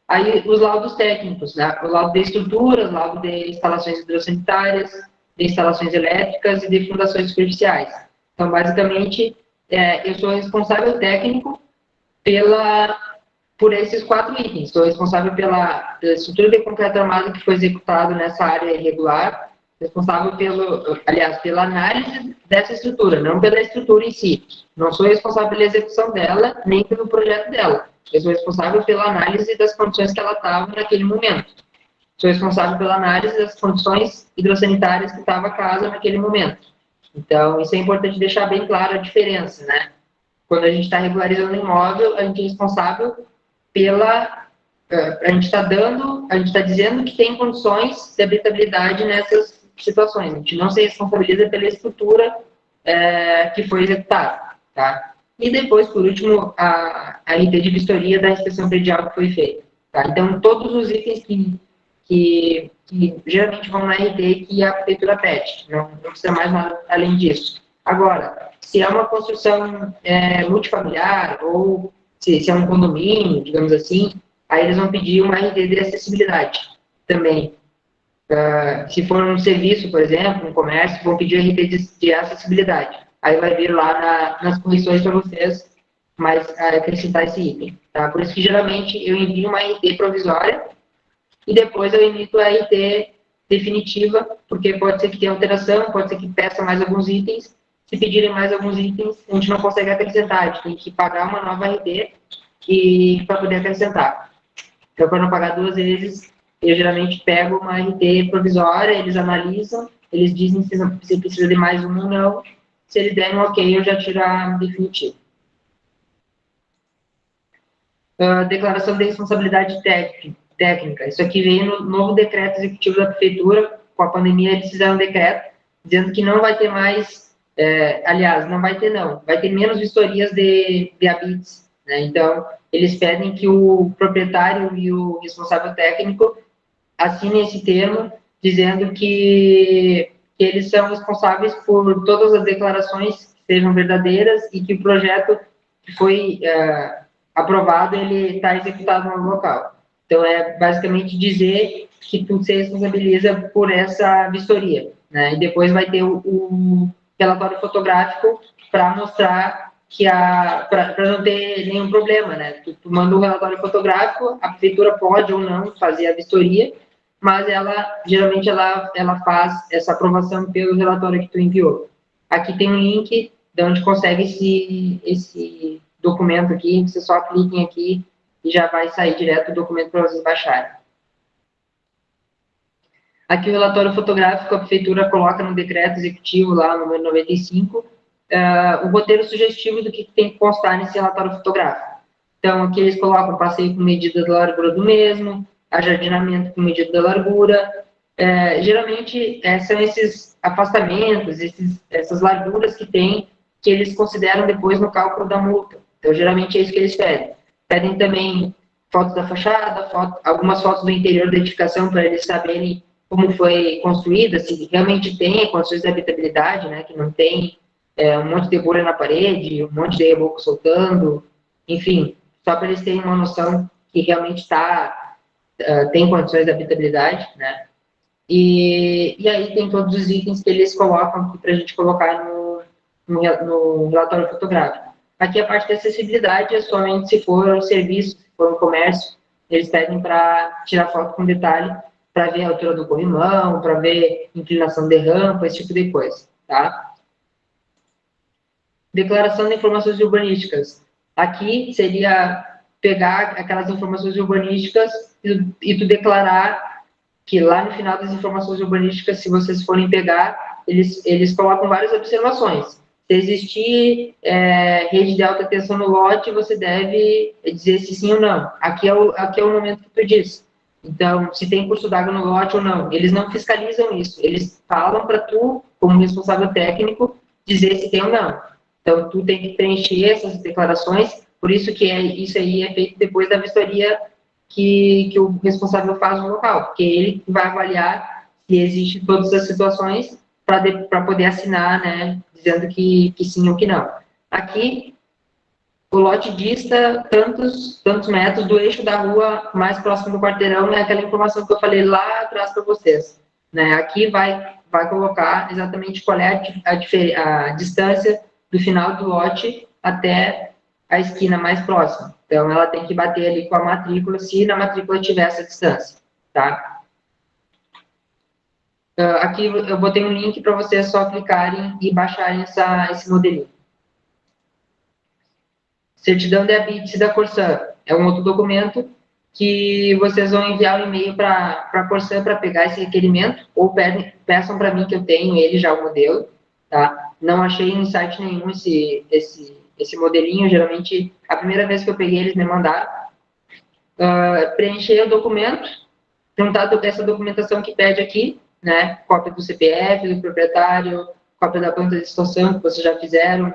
aí os laudos técnicos, né? O laudo de estruturas, laudo de instalações hidrossanitárias, de instalações elétricas e de fundações superficiais. Então, basicamente, eu sou responsável técnico por esses 4 itens. Sou responsável pela estrutura de concreto armado que foi executado nessa área irregular, responsável pela análise dessa estrutura, não pela estrutura em si. Não sou responsável pela execução dela, nem pelo projeto dela. Eu sou responsável pela análise das condições que ela estava naquele momento. Sou responsável pela análise das condições hidrossanitárias que estava a casa naquele momento. Então, isso é importante deixar bem claro a diferença, né? Quando a gente está regularizando o imóvel, a gente é responsável a gente está dizendo que tem condições de habitabilidade nessas situações. A gente não se responsabiliza pela estrutura que foi executada, tá? E depois, por último, a RT de vistoria da inspeção predial que foi feita, tá? Então, todos os itens que geralmente vão na RT que a prefeitura pede, não precisa mais nada além disso. Agora, se é uma construção multifamiliar ou se é um condomínio, digamos assim, aí eles vão pedir uma RT de acessibilidade também. Se for um serviço, por exemplo, um comércio, vão pedir RT de acessibilidade. Aí vai vir lá nas correções para vocês, mas acrescentar esse item. Tá? Por isso que, geralmente, eu envio uma RT provisória e depois eu emito a RT definitiva, porque pode ser que tenha alteração, pode ser que peça mais alguns itens. Se pedirem mais alguns itens, a gente não consegue acrescentar, a gente tem que pagar uma nova RT para poder acrescentar. Então, para não pagar 2 vezes, eu geralmente pego uma RT provisória, eles analisam, eles dizem se precisa de mais uma ou não. Se eles derem um ok, eu já tiro a definitiva. Declaração de responsabilidade técnica. Isso aqui veio no novo decreto executivo da prefeitura. Com a pandemia, eles fizeram um decreto dizendo que não vai ter mais, não vai ter não, vai ter menos vistorias de habites, né? Então, eles pedem que o proprietário e o responsável técnico assinem esse termo, dizendo que eles são responsáveis por todas as declarações que sejam verdadeiras e que o projeto que foi aprovado, ele está executado no local. Então, é basicamente dizer que tu se responsabiliza por essa vistoria, né? E depois vai ter o relatório fotográfico para mostrar que para não ter nenhum problema, né? Tu manda um relatório fotográfico, a prefeitura pode ou não fazer a vistoria, mas geralmente ela faz essa aprovação pelo relatório que tu enviou. Aqui tem um link de onde consegue esse documento aqui, vocês só cliquem aqui e já vai sair direto o documento para vocês baixarem. Aqui o relatório fotográfico, a prefeitura coloca no decreto executivo, lá no número 95, o roteiro sugestivo do que tem que constar nesse relatório fotográfico. Então, aqui eles colocam passeio com medida da largura do mesmo, ajardinamento com medida da largura. Geralmente, são esses afastamentos, essas larguras que tem, que eles consideram depois no cálculo da multa. Então, geralmente é isso que eles pedem. Pedem também fotos da fachada, algumas fotos do interior da edificação para eles saberem como foi construída, se realmente tem condições de habitabilidade, né, que não tem um monte de bolha na parede, um monte de reboco soltando, enfim, só para eles terem uma noção que realmente tem condições de habitabilidade, né? E aí tem todos os itens que eles colocam aqui para a gente colocar no relatório fotográfico. Aqui a parte de acessibilidade é somente se for um serviço, se for um comércio, eles pedem para tirar foto com detalhe, para ver a altura do corrimão, para ver inclinação de rampa, esse tipo de coisa, tá? Declaração de informações urbanísticas. Aqui seria pegar aquelas informações urbanísticas e tu declarar que lá no final das informações urbanísticas, se vocês forem pegar, eles colocam várias observações. Se existir rede de alta tensão no lote, você deve dizer se sim ou não. Aqui é o momento que tu diz. Então, se tem curso d'água no lote ou não. Eles não fiscalizam isso. Eles falam para tu, como responsável técnico, dizer se tem ou não. Então, tu tem que preencher essas declarações, por isso que isso aí é feito depois da vistoria que o responsável faz no local, porque ele vai avaliar se existem todas as situações para poder assinar, né, dizendo que sim ou que não. Aqui, o lote dista tantos metros do eixo da rua mais próximo do quarteirão, é aquela informação que eu falei lá atrás para vocês. Né? Aqui vai colocar exatamente qual é a distância do final do lote até a esquina mais próxima. Então, ela tem que bater ali com a matrícula, se na matrícula tiver essa distância, tá? Aqui eu botei um link para vocês só clicarem e baixarem esse modelinho. Certidão de habite da Corsan. É um outro documento que vocês vão enviar um e-mail para a Corsan para pegar esse requerimento, ou peçam para mim que eu tenho ele já, o modelo, tá? Não achei em site nenhum esse modelinho, geralmente, a primeira vez que eu peguei, eles me mandaram. Preencher o documento, juntar essa documentação que pede aqui, né? Cópia do CPF, do proprietário, cópia da planta de situação que vocês já fizeram,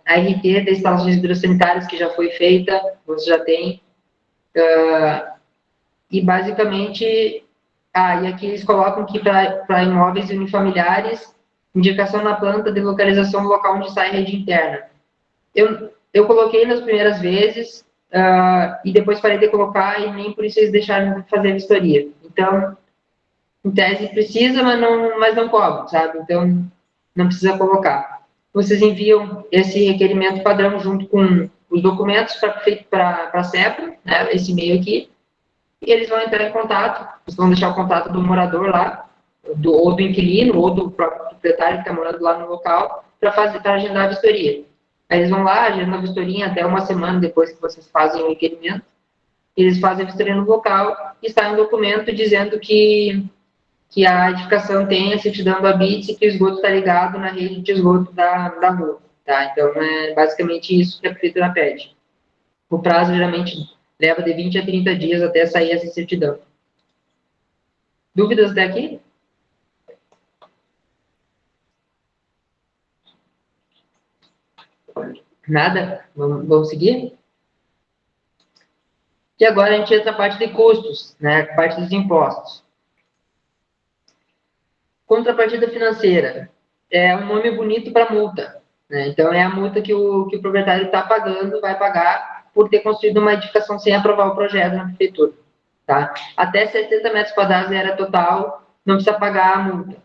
a RT das instalações hidrossanitárias que já foi feita, você já tem. E basicamente, e aqui eles colocam que para imóveis unifamiliares, indicação na planta de localização do local onde sai a rede interna. Eu coloquei nas primeiras vezes, e depois parei de colocar, e nem por isso eles deixaram de fazer a vistoria. Então, em tese precisa, mas não cobra, sabe? Então, não precisa colocar. Vocês enviam esse requerimento padrão junto com os documentos para a CEPRA, né, esse e-mail aqui, e eles vão entrar em contato, vocês vão deixar o contato do morador lá, ou do inquilino, ou do próprio proprietário que está morando lá no local, para agendar a vistoria. Aí eles vão lá, agendam a vistoria até uma semana depois que vocês fazem o requerimento, eles fazem a vistoria no local e sai um documento dizendo que a edificação tem a certidão do habite e que o esgoto está ligado na rede de esgoto da rua. Tá? Então, é basicamente isso que a prefeitura pede. O prazo, geralmente, leva de 20 a 30 dias até sair essa certidão. Dúvidas até aqui? Nada? Vamos seguir? E agora a gente entra na parte de custos, né? A parte dos impostos. Contrapartida financeira. É um nome bonito para multa. Né? Então, é a multa que o proprietário está pagando, vai pagar por ter construído uma edificação sem aprovar o projeto na prefeitura. Tá? Até 70 metros quadrados de área total, não precisa pagar a multa.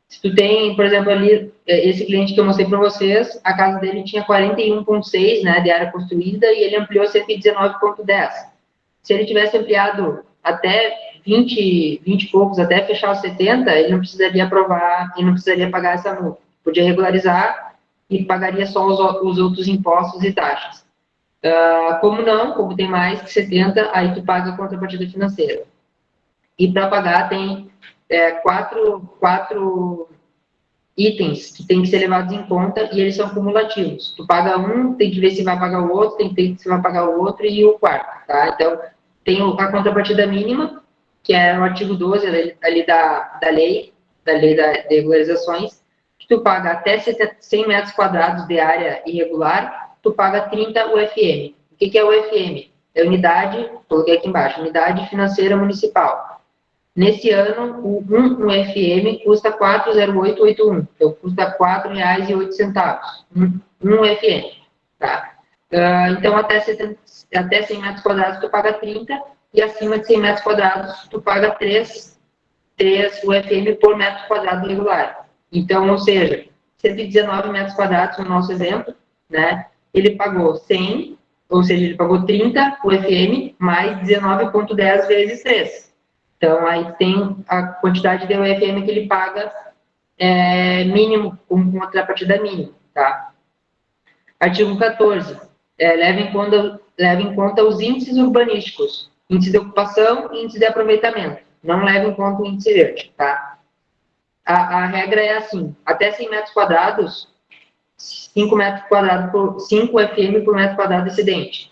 Se tu tem, por exemplo, ali, esse cliente que eu mostrei para vocês, a casa dele tinha 41,6, né, de área construída, e ele ampliou 119,10. Se ele tivesse ampliado até 20 e poucos, até fechar os 70, ele não precisaria aprovar, e não precisaria pagar essa multa. Podia regularizar e pagaria só os outros impostos e taxas. Como tem mais que 70, aí tu paga a contrapartida financeira. E para pagar tem quatro itens que tem que ser levados em conta e eles são cumulativos. Tu paga um, tem que ver se vai pagar o outro, tem que ver se vai pagar o outro e o quarto, tá? Então, tem a contrapartida mínima, que é o artigo 12 ali da lei de regularizações, que tu paga até 100 metros quadrados de área irregular, tu paga 30 UFM. O que é UFM? É unidade, coloquei aqui embaixo, unidade financeira municipal. Nesse ano, o 1 UFM custa 4,0881, então custa R$ 4,08, 1 UFM, tá? Então, até 100 metros quadrados tu paga 30, e acima de 100 metros quadrados tu paga 3 UFM por metro quadrado regular. Então, ou seja, 119 metros quadrados no nosso exemplo, né? Ele pagou 100, ou seja, ele pagou 30 UFM mais 19,10 vezes 3. Então, aí tem a quantidade de UFM que ele paga mínimo, com contrapartida mínima, tá? Artigo 14. Leva em conta os índices urbanísticos, índice de ocupação e índice de aproveitamento. Não leva em conta o índice verde, tá? A regra é assim, até 100 metros quadrados, 5 FM por metro quadrado excedente.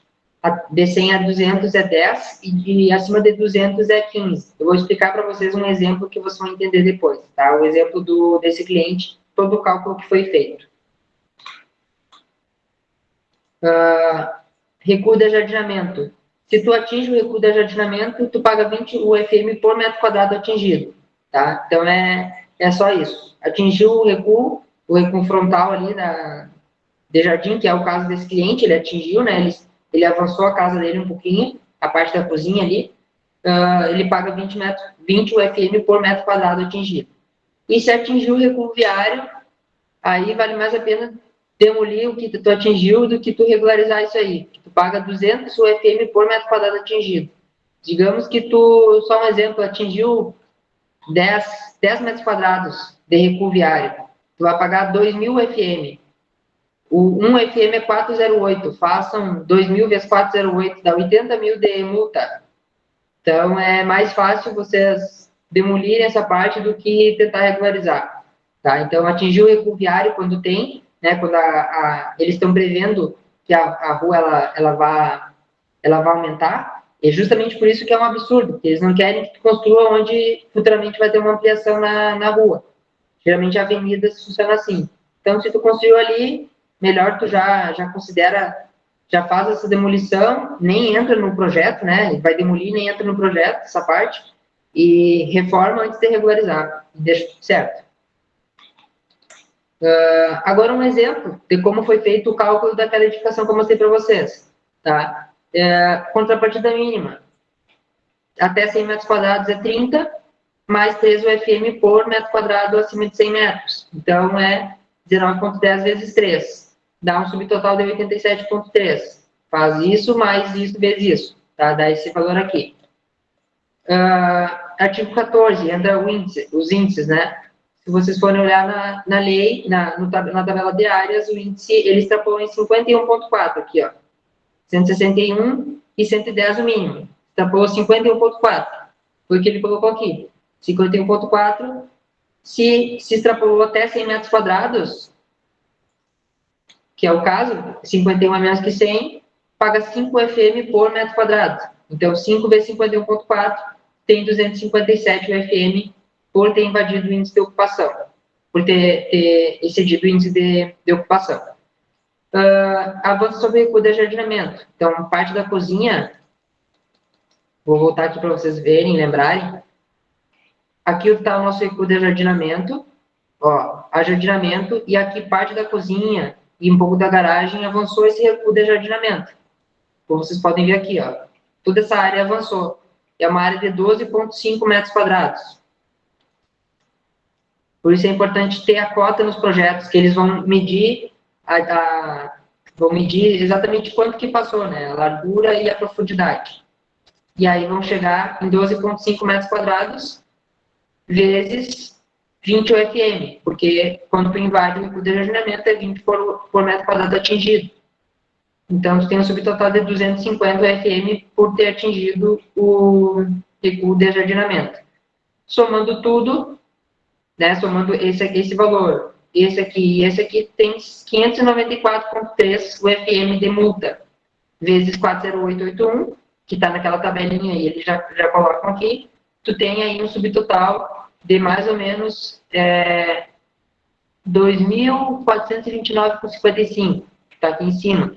De 100 a 200 é 10 e acima de 200 é 15. Eu vou explicar para vocês um exemplo que vocês vão entender depois, tá? O exemplo desse cliente, todo o cálculo que foi feito. Recuo de jardinamento. Se tu atinge o recuo de jardinamento, tu paga 20 UFM por metro quadrado atingido, tá? Então, é só isso. Atingiu o recuo frontal ali de jardim, que é o caso desse cliente, ele atingiu, né? Ele avançou a casa dele um pouquinho, a parte da cozinha ali, ele paga 20 UFM por metro quadrado atingido. E se atingiu o recuo viário, aí vale mais a pena demolir o que tu atingiu do que tu regularizar isso aí. Tu paga 200 UFM por metro quadrado atingido. Digamos que tu, só um exemplo, atingiu 10 metros quadrados de recuo viário. Tu vai pagar 2.000 UFM. O 1 UFM é 408. Façam 2.000 vezes 408, dá 80 mil de multa. Então, é mais fácil vocês demolirem essa parte do que tentar regularizar. Tá? Então, atingir o recuo viário quando tem, né, quando eles estão prevendo que a rua ela vai aumentar, é justamente por isso que é um absurdo, porque eles não querem que tu construa onde futuramente vai ter uma ampliação na rua. Geralmente a avenida funciona assim. Então, se tu construiu ali, melhor tu já considera, já faz essa demolição, nem entra no projeto, né? Vai demolir, nem entra no projeto, essa parte, e reforma antes de regularizar, e deixa tudo certo. Agora um exemplo de como foi feito o cálculo daquela edificação que eu mostrei para vocês, tá? Contrapartida mínima. Até 100 metros quadrados é 30, mais 3 UFM por metro quadrado acima de 100 metros. Então, é 19,10 vezes 3. Dá um subtotal de 87,3. Faz isso mais isso vezes isso, tá? Dá esse valor aqui. Artigo 14, entra os índices, né? Se vocês forem olhar na lei, na tabela de áreas, o índice, ele extrapolou em 51,4 aqui, ó. 161 e 110 o mínimo. Extrapolou 51,4. Foi o que ele colocou aqui. 51,4. Se extrapolou até 100 metros quadrados, que é o caso, 51 é menos que 100, paga 5 UFM por metro quadrado. Então, 5 vezes 51,4 tem 257 UFM por ter invadido o índice de ocupação, por ter excedido o índice de ocupação. Avanço sobre o recuo de jardinamento. Então, parte da cozinha, vou voltar aqui para vocês verem, lembrarem. Aqui está o nosso recuo de jardinamento, ó, jardinamento, e aqui parte da cozinha e um pouco da garagem avançou esse recuo de jardinamento. Como vocês podem ver aqui, ó, toda essa área avançou. É uma área de 12,5 metros quadrados. Por isso é importante ter a cota nos projetos, que eles vão medir vão medir exatamente quanto que passou, né? A largura e a profundidade. E aí vão chegar em 12,5 metros quadrados vezes 20 UFM, porque quando tu invade o recuo de jardinamento é 20 por metro quadrado atingido. Então, tu tem um subtotal de 250 UFM por ter atingido o recuo de jardinamento. Somando tudo, né, somando esse valor, esse aqui e esse aqui, tem 594,3 UFM de multa, vezes 40881, que está naquela tabelinha aí, eles já colocam aqui, tu tem aí um subtotal de mais ou menos 2.429,55, que está aqui em cima.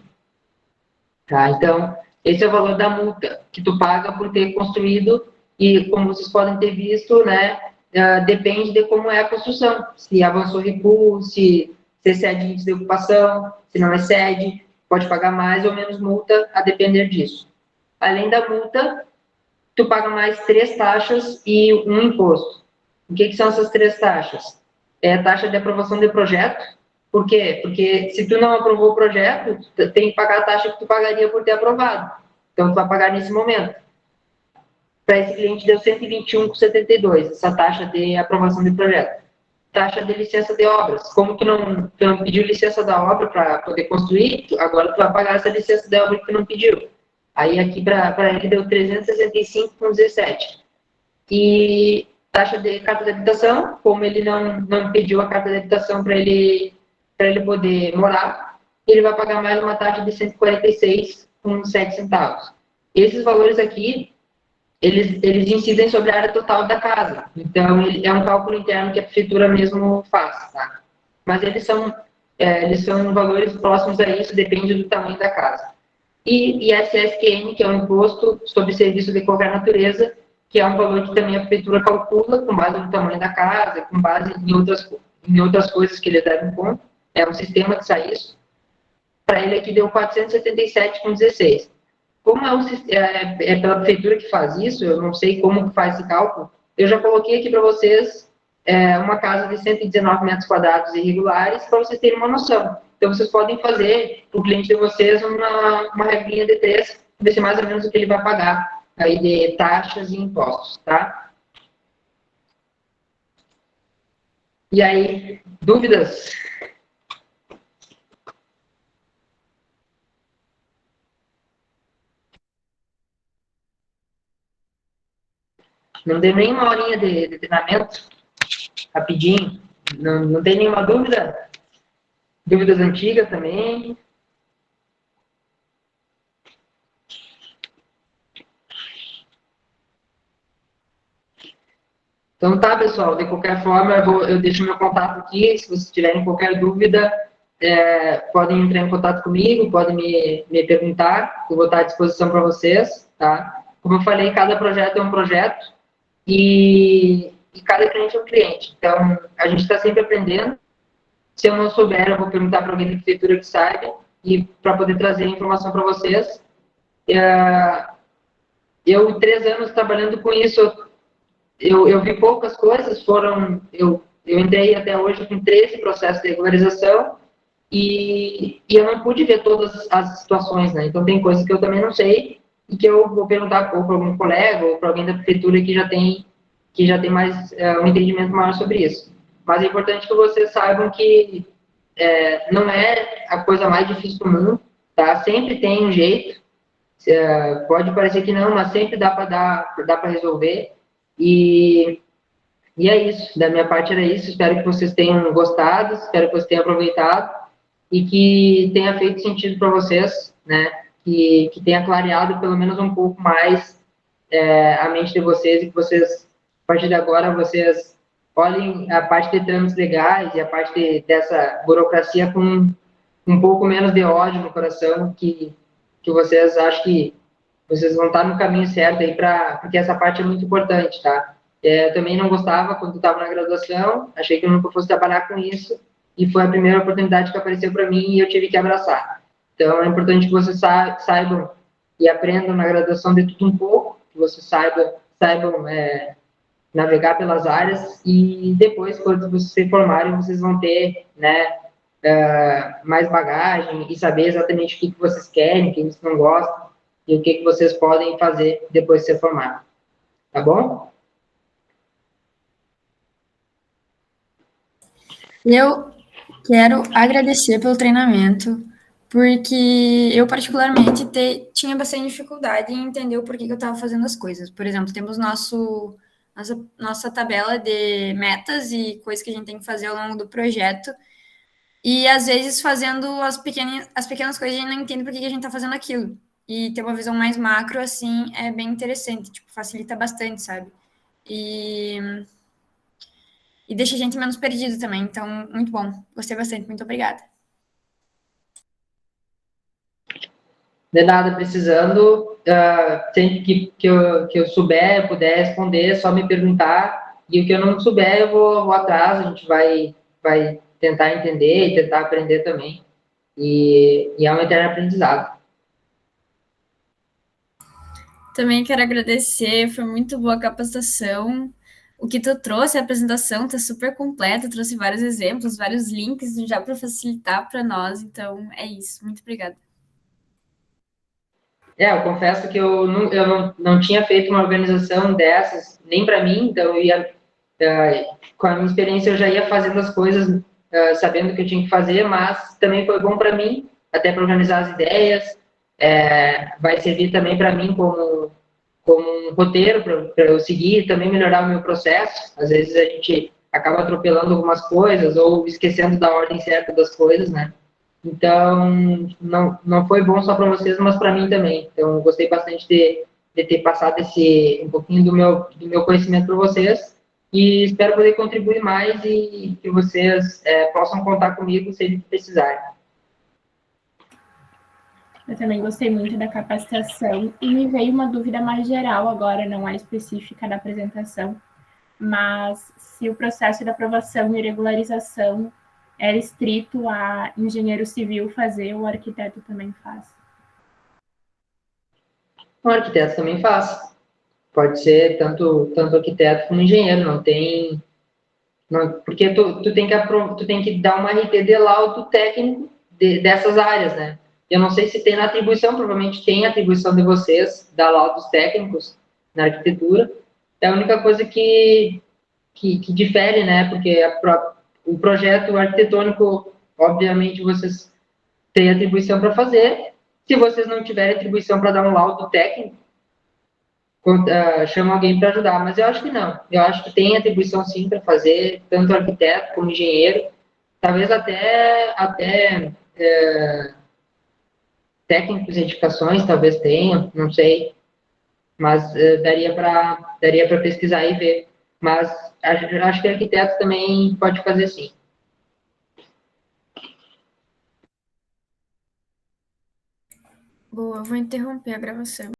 Tá? Então, esse é o valor da multa que tu paga por ter construído e, como vocês podem ter visto, né, depende de como é a construção. Se avançou recuo, se excede índice de ocupação, se não excede, pode pagar mais ou menos multa a depender disso. Além da multa, tu paga mais 3 taxas e um imposto. O que são essas 3 taxas? É a taxa de aprovação de projeto. Por quê? Porque se tu não aprovou o projeto, tu tem que pagar a taxa que tu pagaria por ter aprovado. Então, tu vai pagar nesse momento. Para esse cliente deu 121,72, essa taxa de aprovação de projeto. Taxa de licença de obras. Como tu não pediu licença da obra para poder construir, agora tu vai pagar essa licença de obra que tu não pediu. Aí aqui para ele deu 365,17. E taxa de carta de habitação, como ele não pediu a carta de habitação para ele poder morar, ele vai pagar mais uma taxa de 146,07 centavos. Esses valores aqui, eles incidem sobre a área total da casa. Então, é um cálculo interno que a prefeitura mesmo faz, tá? Mas eles são valores próximos a isso, depende do tamanho da casa. E ISSQN, que é o Imposto sobre Serviço de Qualquer Natureza, que é um valor que também a prefeitura calcula com base no tamanho da casa, com base em outras coisas que eles levam em conta. É um sistema que sai isso. Para ele aqui deu 477,16. Como é pela prefeitura que faz isso, eu não sei como que faz esse cálculo, eu já coloquei aqui para vocês uma casa de 119 metros quadrados irregulares, para vocês terem uma noção. Então, vocês podem fazer para o cliente de vocês uma regrinha de 3, ver se mais ou menos o que ele vai pagar aí de taxas e impostos, tá? E aí, dúvidas? Não deu nem uma horinha de treinamento, rapidinho. Não tem nenhuma dúvida? Dúvidas antigas também? Então tá, pessoal, de qualquer forma, eu deixo meu contato aqui, se vocês tiverem qualquer dúvida, podem entrar em contato comigo, podem me perguntar, eu vou estar à disposição para vocês, tá? Como eu falei, cada projeto é um projeto e cada cliente é um cliente, então a gente está sempre aprendendo. Se eu não souber, eu vou perguntar para alguém da prefeitura que saiba e para poder trazer a informação para vocês. Eu, 3 anos trabalhando com isso, eu vi poucas coisas, eu entrei até hoje com 13 processos de regularização e eu não pude ver todas as situações, né? Então, tem coisas que eu também não sei e que eu vou perguntar ou para algum colega ou para alguém da prefeitura que já tem mais um entendimento maior sobre isso. Mas é importante que vocês saibam que não é a coisa mais difícil do mundo, tá? Sempre tem um jeito, pode parecer que não, mas sempre dá para resolver. E é isso, da minha parte era isso, espero que vocês tenham gostado, espero que vocês tenham aproveitado e que tenha feito sentido para vocês, né, que tenha clareado pelo menos um pouco mais a mente de vocês e que vocês, a partir de agora, vocês olhem a parte de trâmites legais e a parte dessa burocracia com um pouco menos de ódio no coração, que vocês acham que vocês vão estar no caminho certo aí, porque essa parte é muito importante, tá? Eu também não gostava quando estava na graduação, achei que eu nunca fosse trabalhar com isso, e foi a primeira oportunidade que apareceu para mim e eu tive que abraçar. Então, é importante que vocês saibam e aprendam na graduação de tudo um pouco, que vocês saibam navegar pelas áreas, e depois, quando vocês se formarem, vocês vão ter, né, mais bagagem e saber exatamente o que vocês querem, o que vocês não gostam, e o que vocês podem fazer depois de ser formado. Tá bom? Eu quero agradecer pelo treinamento, porque eu, particularmente, tinha bastante dificuldade em entender o porquê que eu estava fazendo as coisas. Por exemplo, temos nossa tabela de metas e coisas que a gente tem que fazer ao longo do projeto, e, às vezes, fazendo as pequenas coisas, a gente não entende por que a gente está fazendo aquilo. E ter uma visão mais macro, assim, é bem interessante, tipo, facilita bastante, sabe? E e deixa a gente menos perdido também. Então, muito bom. Gostei bastante. Muito obrigada. De nada, precisando, sempre que eu souber, puder responder, é só me perguntar. E o que eu não souber, eu vou atrás, a gente vai tentar entender e tentar aprender também. E é um eterno aprendizado. Também quero agradecer, foi muito boa a capacitação. O que tu trouxe, a apresentação está super completa, trouxe vários exemplos, vários links já para facilitar para nós. Então, é isso. Muito obrigada. Eu confesso que eu não tinha feito uma organização dessas, nem para mim, então eu ia, com a minha experiência, eu já ia fazendo as coisas, sabendo o que eu tinha que fazer, mas também foi bom para mim, até para organizar as ideias, vai servir também para mim como um roteiro para eu seguir e também melhorar o meu processo. Às vezes a gente acaba atropelando algumas coisas ou esquecendo da ordem certa das coisas, né? Então, não foi bom só para vocês, mas para mim também. Então, eu gostei bastante de ter passado um pouquinho do meu conhecimento para vocês e espero poder contribuir mais e que vocês possam contar comigo se eles precisarem. Eu também gostei muito da capacitação e me veio uma dúvida mais geral agora, não é específica da apresentação, mas se o processo de aprovação e regularização é estrito a engenheiro civil fazer, o arquiteto também faz. O arquiteto também faz. Pode ser tanto arquiteto como engenheiro, não tem... porque tu tem que dar uma RT de laudo técnico dessas áreas, né? Eu não sei se tem na atribuição, provavelmente tem a atribuição de vocês, dar laudos técnicos na arquitetura. É a única coisa que difere, né? Porque o projeto arquitetônico, obviamente, vocês têm atribuição para fazer. Se vocês não tiverem atribuição para dar um laudo técnico, chama alguém para ajudar. Mas eu acho que não. Eu acho que tem atribuição, sim, para fazer, tanto arquiteto como engenheiro. Talvez até técnicos de edificações, talvez tenham, não sei. Mas daria para pesquisar e ver. Mas acho que arquiteto também pode fazer sim. Boa, vou interromper a gravação.